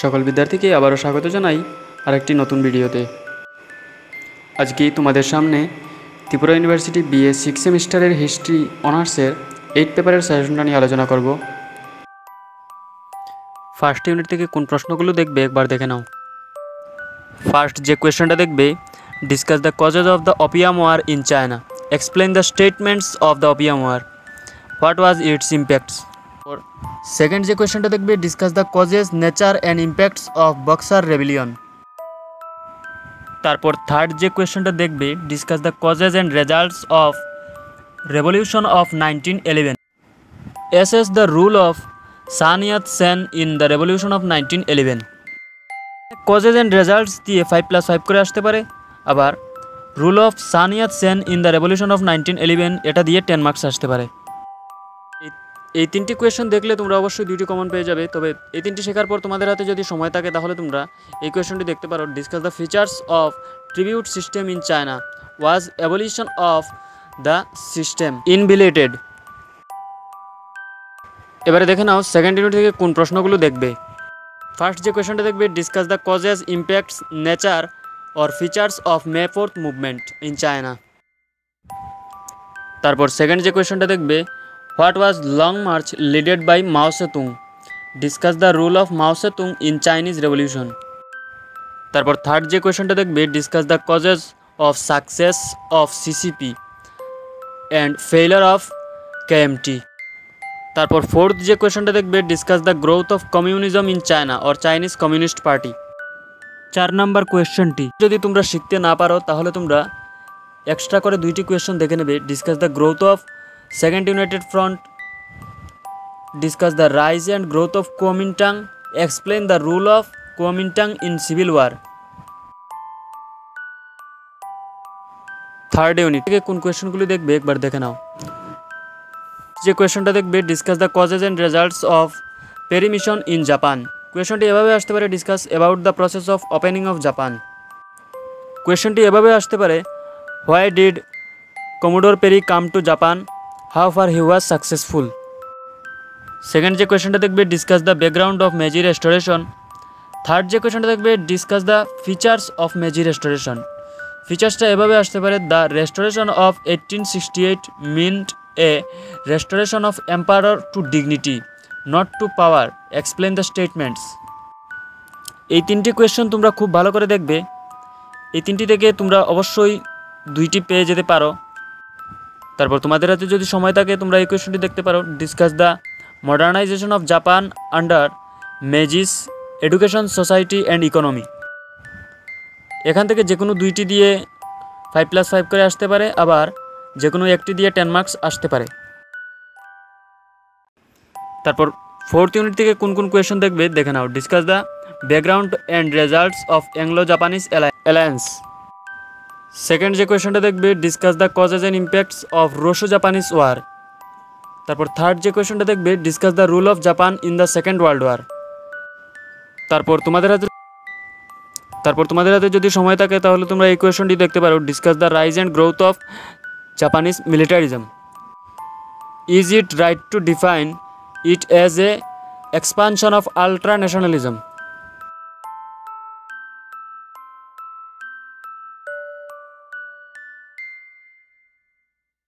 সকল বিদ্যার্থীকে আবারও স্বাগত জানাই আরেকটি নতুন ভিডিওতে। আজকে তোমাদের সামনে ত্রিপুরা ইউনিভার্সিটি বিএ 6 সেমিস্টারের হিস্ট্রি অনার্সের 8 পেপারের সাজেশনটা নিয়ে আলোচনা করব। ফার্স্ট ইউনিট থেকে কোন প্রশ্নগুলো দেখবে একবার দেখে নাও। ফার্স্ট যে কোয়েশ্চনটা দেখবে, discuss the causes of the opium war in China, explain the statements of the opium war, what was its impacts. Second যে কোয়েশ্চনটা দেখবে, discuss the causes, nature and impacts of boxer rebellion. তারপর third যে কোয়েশ্চনটা দেখবে, discuss the causes and results of revolution of 1911, assess the rule of Sun Yat Sen in the revolution of 1911। Causes and results দিয়ে 5+5 করে আসতে পারে, আবার rule of Sun Yat Sen in the revolution of 1911 এটা দিয়ে 10 marks আসতে পারে। এই তিনটি কোয়েশ্চন দেখলে তোমরা অবশ্যই 2টি কমন পেয়ে যাবে। তবে এই তিনটি শেখার পর তোমাদের হাতে যদি সময় থাকে তাহলে তোমরা এই কোয়েশ্চনটি দেখতে পারো, discuss the features of tribute system in China, was abolition of the system ইনভিলিটেড। এবারে দেখে নাও সেকেন্ড ইউনিট থেকে কোন প্রশ্নগুলো দেখবে। ফার্স্ট যে কোয়েশ্চনটা দেখবে, discuss the causes, impacts, nature or features of May 4th movement in China. তারপর সেকেন্ড যে কোয়েশ্চনটা দেখবে, what was long march leaded by Mao Tse-tung, discuss the rule of Mao Tse-tung in Chinese revolution. তারপর third যে কোয়েশ্চনটা দেখবে, discuss the causes of success of CCP and failure of KMT. তারপর fourth যে কোয়েশ্চনটা দেখবে, discuss the growth of communism in China or Chinese communist party. 4 number কোয়েশ্চনটি যদি তোমরা শিখতে না পারো তাহলে তোমরা এক্সট্রা করে 2টি কোয়েশ্চন দেখে নেবে। Discuss the growth of second united front, discuss the rise and growth of Kuomintang, explain the rule of Kuomintang in civil war. Third unit থেকে কোন কোয়েশ্চনগুলি দেখবে একবার দেখে নাও। যে কোয়েশ্চনটা দেখবে, discuss the causes and results of Perry mission in Japan. কোয়েশ্চনটি এভাবে আসতে পারে, discuss about the process of opening of Japan. কোয়েশ্চনটি এভাবে আসতে পারে, why did Commodore Perry come to Japan, how far he was successful. Second যে কোয়েশ্চনটা দেখবে, discuss the background of Meiji restoration. Third যে কোয়েশ্চনটা দেখবে, discuss the features of Meiji restoration. ফিচার্সটা এভাবে আসতে পারে, the restoration of 1868 mint A restoration of empire to dignity, not to power, explain the statements. এই তিনটি কোয়েশ্চন তোমরা খুব ভালো করে দেখবে। এই তিনটি থেকে তোমরা অবশ্যই 2টি পেয়ে যেতে পারো। তারপর তোমাদের হাতে যদি সময় থাকে তোমরা এই কোয়েশ্চনটি দেখতে পারো, discuss the modernisation of Japan under Meiji's education society and economy. এখান থেকে যে কোনো 2টি দিয়ে 5+5 করে আসতে পারে, আবার যে কোনো একটি দিয়ে 10 মার্কস আসতে পারে। তারপর ফোর্থ ইউনিট থেকে কোন কোন কোয়েশ্চন দেখবে দেখে নাও। Discuss the background and results of Anglo Japanese alliance. Second যে কোয়েশ্চনটা দেখবে, discuss the causes and impacts of Russo Japanese war. তারপর থার্ড যে কোয়েশ্চনটা দেখবে, discuss the rule of Japan in the second world war. তারপর তোমাদের হাতে যদি সময় থাকে তাহলে তোমরা এই কোয়েশ্চনটি দেখতে পারো, discuss the rise and growth of Japanese militarism. Is it right to define it as a expansion of ultra nationalism.